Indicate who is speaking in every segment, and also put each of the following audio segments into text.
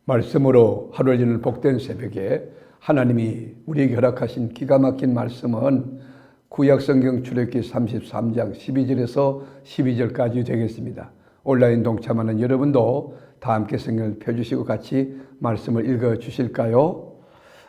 Speaker 1: 말씀으로 하루를 여는 복된 새벽에 하나님이 우리에게 허락하신 기가 막힌 말씀은 구약성경 출애굽기 33장 12절에서 12절까지 되겠습니다. 온라인 동참하는 여러분도 다 함께 성경을 펴주시고 같이 말씀을 읽어주실까요?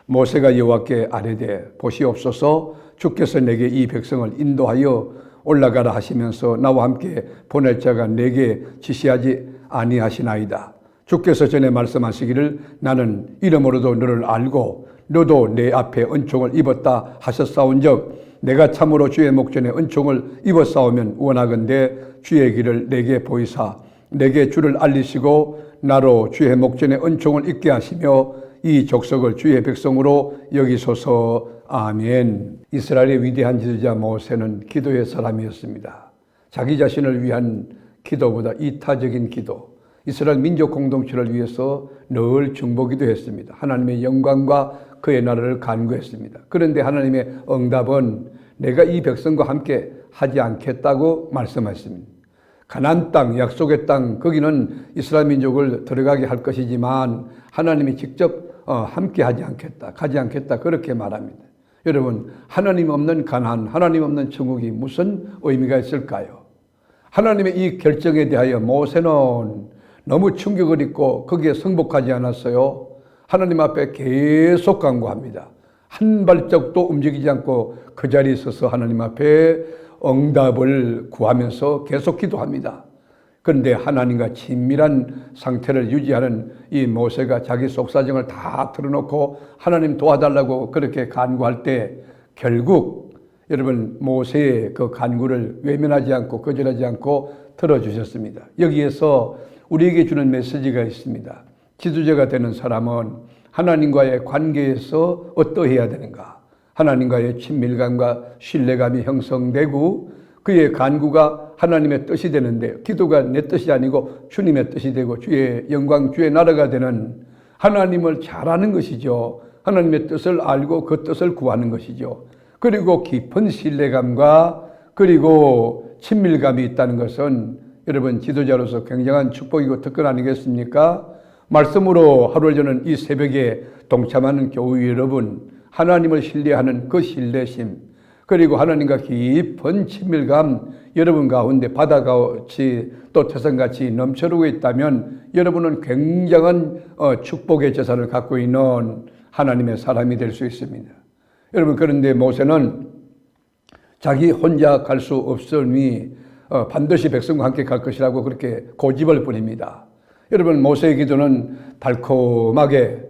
Speaker 1: 모세가 여호와께 아뢰되 보시옵소서, 주께서 내게 이 백성을 인도하여 올라가라 하시면서 나와 함께 보낼 자가 내게 지시하지 아니하시나이다. 주께서 전에 말씀하시기를 나는 이름으로도 너를 알고 너도 내 앞에 은총을 입었다 하셨사온즉 내가 참으로 주의 목전에 은총을 입었사오면 원하건대 주의 길을 내게 보이사 내게 주를 알리시고 나로 주의 목전에 은총을 입게 하시며 이 족속을 주의 백성으로 여기소서. 아멘. 이스라엘의 위대한 지도자 모세는 기도의 사람이었습니다. 자기 자신을 위한 기도보다 이타적인 기도, 이스라엘 민족 공동체를 위해서 늘 중보기도 했습니다. 하나님의 영광과 그의 나라를 간구했습니다. 그런데 하나님의 응답은 내가 이 백성과 함께 하지 않겠다고 말씀하셨습니다. 가나안 땅, 약속의 땅, 거기는 이스라엘 민족을 들어가게 할 것이지만 하나님이 직접 함께 하지 않겠다, 가지 않겠다 그렇게 말합니다. 여러분, 하나님 없는 가나안, 하나님 없는 천국이 무슨 의미가 있을까요? 하나님의 이 결정에 대하여 모세는 너무 충격을 입고 거기에 승복하지 않았어요. 하나님 앞에 계속 간구합니다. 한 발짝도 움직이지 않고 그 자리에 서서 하나님 앞에 응답을 구하면서 계속 기도합니다. 그런데 하나님과 친밀한 상태를 유지하는 이 모세가 자기 속사정을 다 털어놓고 하나님 도와달라고 그렇게 간구할 때 결국 여러분 모세의 그 간구를 외면하지 않고 거절하지 않고 들어주셨습니다. 여기에서 우리에게 주는 메시지가 있습니다. 지도자가 되는 사람은 하나님과의 관계에서 어떠해야 되는가? 하나님과의 친밀감과 신뢰감이 형성되고 그의 간구가 하나님의 뜻이 되는데 기도가 내 뜻이 아니고 주님의 뜻이 되고 주의 영광, 주의 나라가 되는 하나님을 잘 아는 것이죠. 하나님의 뜻을 알고 그 뜻을 구하는 것이죠. 그리고 깊은 신뢰감과 그리고 친밀감이 있다는 것은 여러분 지도자로서 굉장한 축복이고 특권 아니겠습니까? 말씀으로 하루를 여는 이 새벽에 동참하는 교우 여러분, 하나님을 신뢰하는 그 신뢰심, 그리고 하나님과 깊은 친밀감 여러분 가운데 바다같이 또 태산같이 넘쳐르고 있다면 여러분은 굉장한 축복의 재산을 갖고 있는 하나님의 사람이 될 수 있습니다. 여러분, 그런데 모세는 자기 혼자 갈 수 없으니 반드시 백성과 함께 갈 것이라고 그렇게 고집을 부립니다. 여러분, 모세의 기도는 달콤하게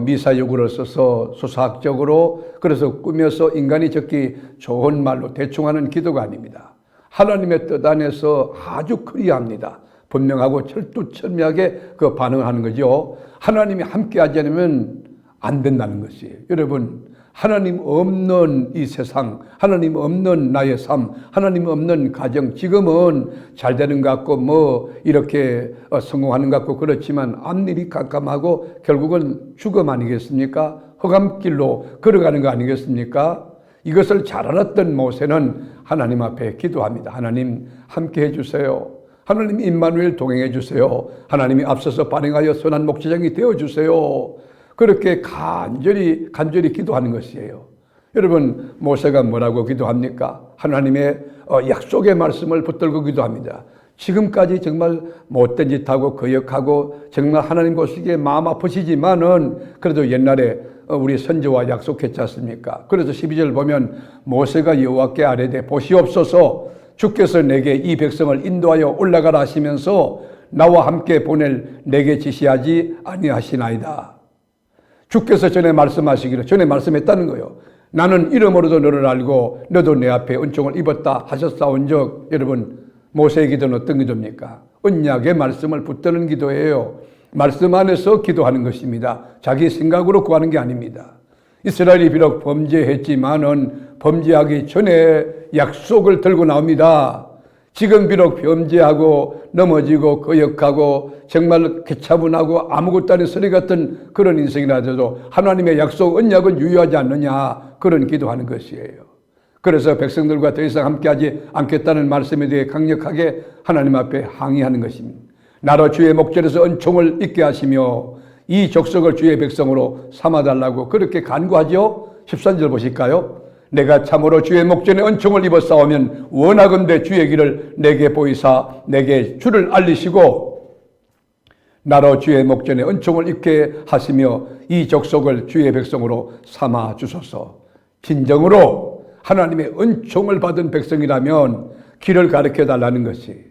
Speaker 1: 미사여구를 써서 수사학적으로 그래서 꾸며서 인간이 적기 좋은 말로 대충 하는 기도가 아닙니다. 하나님의 뜻 안에서 아주 클리어합니다. 분명하고 철두철미하게 그 반응을 하는 거죠. 하나님이 함께 하지 않으면 안 된다는 것이에요. 여러분, 하나님 없는 이 세상, 하나님 없는 나의 삶, 하나님 없는 가정, 지금은 잘 되는 것 같고 뭐 이렇게 성공하는 것 같고 그렇지만 앞일이 깜깜하고 결국은 죽음 아니겠습니까? 흑암길로 걸어가는 거 아니겠습니까? 이것을 잘 알았던 모세는 하나님 앞에 기도합니다. 하나님 함께 해주세요. 하나님 임마누엘 동행해 주세요. 하나님이 앞서서 발행하여 선한 목자장이 되어주세요. 그렇게 간절히 기도하는 것이에요. 여러분, 모세가 뭐라고 기도합니까? 하나님의 약속의 말씀을 붙들고 기도합니다. 지금까지 정말 못된 짓하고 거역하고 정말 하나님 보시기에 마음 아프시지만은 그래도 옛날에 우리 선조와 약속했지 않습니까? 그래서 12절 보면 모세가 여호와께 아뢰되 보시옵소서, 주께서 내게 이 백성을 인도하여 올라가라 하시면서 나와 함께 보낼 내게 지시하지 아니하시나이다. 주께서 전에 말씀하시기를, 전에 말씀했다는 거예요. 나는 이름으로도 너를 알고 너도 내 앞에 은총을 입었다 하셨사온즉, 여러분, 모세의 기도는 어떤 기도입니까? 언약의 말씀을 붙드는 기도예요. 말씀 안에서 기도하는 것입니다. 자기 생각으로 구하는 게 아닙니다. 이스라엘이 비록 범죄했지만은 범죄하기 전에 약속을 들고 나옵니다. 지금 비록 범죄하고 넘어지고 거역하고 정말 개차분하고 아무것도 아닌 쓰레기 같은 그런 인생이라도 하나님의 약속 언약은 유효하지 않느냐, 그런 기도하는 것이에요. 그래서 백성들과 더 이상 함께하지 않겠다는 말씀에 대해 강력하게 하나님 앞에 항의하는 것입니다. 나로 주의 목전에서 은총을 잊게 하시며 이 족속을 주의 백성으로 삼아달라고 그렇게 간구하죠. 13절 보실까요? 내가 참으로 주의 목전에 은총을 입어 싸우면 원하건대 주의 길을 내게 보이사 내게 주를 알리시고 나로 주의 목전에 은총을 입게 하시며 이 족속을 주의 백성으로 삼아 주소서. 진정으로 하나님의 은총을 받은 백성이라면 길을 가르쳐 달라는 것이,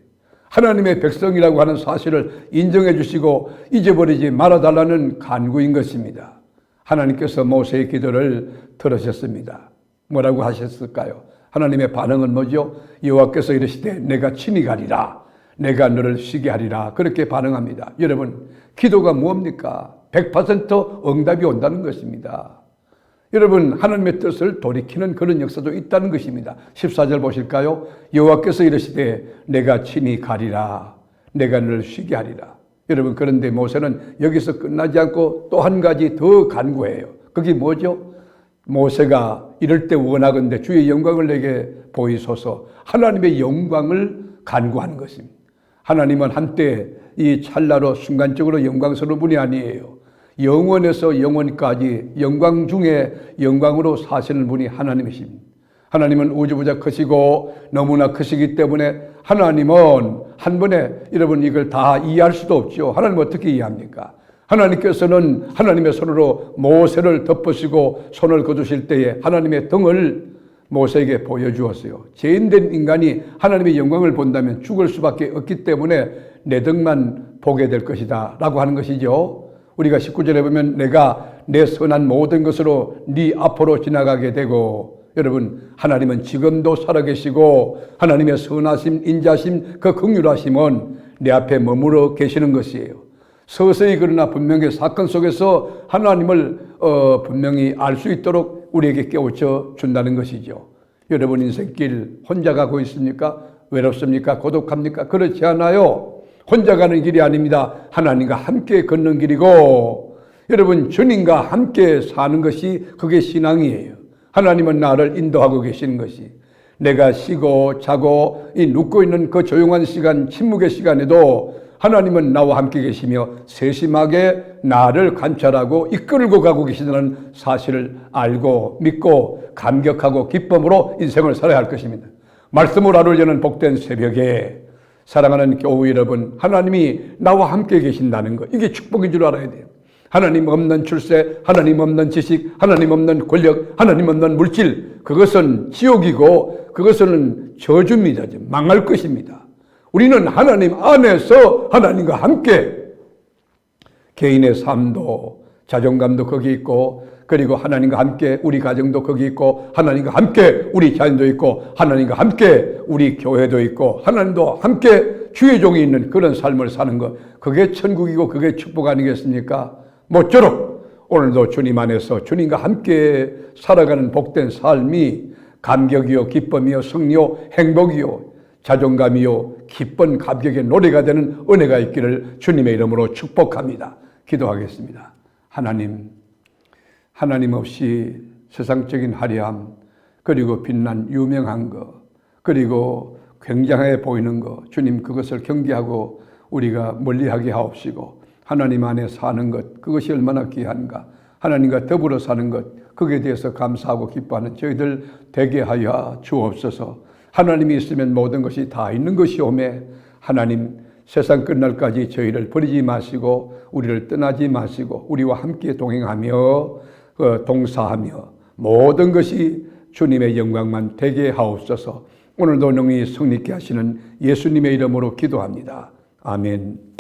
Speaker 1: 하나님의 백성이라고 하는 사실을 인정해 주시고 잊어버리지 말아달라는 간구인 것입니다. 하나님께서 모세의 기도를 들으셨습니다. 뭐라고 하셨을까요? 하나님의 반응은 뭐죠? 여호와께서 이르시되 내가 친히 가리라, 내가 너를 쉬게 하리라, 그렇게 반응합니다. 여러분, 기도가 무엇입니까? 100% 응답이 온다는 것입니다. 여러분, 하나님의 뜻을 돌이키는 그런 역사도 있다는 것입니다. 14절 보실까요? 여호와께서 이르시되 내가 친히 가리라, 내가 너를 쉬게 하리라. 여러분, 그런데 모세는 여기서 끝나지 않고 또 한 가지 더 간구해요. 그게 뭐죠? 모세가 이럴 때 원하건대 주의 영광을 내게 보이소서, 하나님의 영광을 간구하는 것입니다. 하나님은 한때 이 찰나로 순간적으로 영광스러운 분이 아니에요. 영원에서 영원까지 영광 중에 영광으로 사시는 분이 하나님이십니다. 하나님은 우주보다 크시고 너무나 크시기 때문에 하나님은 한 번에, 여러분, 이걸 다 이해할 수도 없죠. 하나님 어떻게 이해합니까? 하나님께서는 하나님의 손으로 모세를 덮으시고 손을 거두실 때에 하나님의 등을 모세에게 보여주었어요. 죄인된 인간이 하나님의 영광을 본다면 죽을 수밖에 없기 때문에 내 등만 보게 될 것이다 라고 하는 것이죠. 우리가 19절에 보면 내가 내 선한 모든 것으로 네 앞으로 지나가게 되고, 여러분, 하나님은 지금도 살아계시고 하나님의 선하심, 인자심, 그 긍휼하심은 내 앞에 머무러 계시는 것이에요. 서서히 그러나 분명히 사건 속에서 하나님을 분명히 알 수 있도록 우리에게 깨우쳐 준다는 것이죠. 여러분, 인생길 혼자 가고 있습니까? 외롭습니까? 고독합니까? 그렇지 않아요. 혼자 가는 길이 아닙니다. 하나님과 함께 걷는 길이고, 여러분, 주님과 함께 사는 것이 그게 신앙이에요. 하나님은 나를 인도하고 계시는 것이, 내가 쉬고 자고 눕고 있는 그 조용한 시간, 침묵의 시간에도 하나님은 나와 함께 계시며 세심하게 나를 관찰하고 이끌고 가고 계시다는 사실을 알고 믿고 감격하고 기쁨으로 인생을 살아야 할 것입니다. 말씀을 하루 여는 복된 새벽에 사랑하는 교우 여러분, 하나님이 나와 함께 계신다는 것, 이게 축복인 줄 알아야 돼요. 하나님 없는 출세, 하나님 없는 지식, 하나님 없는 권력, 하나님 없는 물질, 그것은 지옥이고 그것은 저주입니다. 망할 것입니다. 우리는 하나님 안에서 하나님과 함께 개인의 삶도, 자존감도 거기 있고, 그리고 하나님과 함께 우리 가정도 거기 있고, 하나님과 함께 우리 자녀도 있고, 하나님과 함께 우리 교회도 있고, 하나님도 함께 주의 종이 있는 그런 삶을 사는 것, 그게 천국이고 그게 축복 아니겠습니까? 모쪼록 오늘도 주님 안에서 주님과 함께 살아가는 복된 삶이 감격이요, 기쁨이요, 승리요, 행복이요, 자존감이요, 기쁜 감격의 노래가 되는 은혜가 있기를 주님의 이름으로 축복합니다. 기도하겠습니다. 하나님 없이 세상적인 화려함, 그리고 빛난 유명한 것, 그리고 굉장해 보이는 것, 주님, 그것을 경계하고 우리가 멀리하게 하옵시고, 하나님 안에 사는 것, 그것이 얼마나 귀한가, 하나님과 더불어 사는 것, 거기에 대해서 감사하고 기뻐하는 저희들 되게 하여 주옵소서. 하나님이 있으면 모든 것이 다 있는 것이오매, 하나님, 세상 끝날까지 저희를 버리지 마시고 우리를 떠나지 마시고 우리와 함께 동행하며 동사하며 모든 것이 주님의 영광만 되게 하옵소서. 오늘도 능히 승리케 하시는 예수님의 이름으로 기도합니다. 아멘.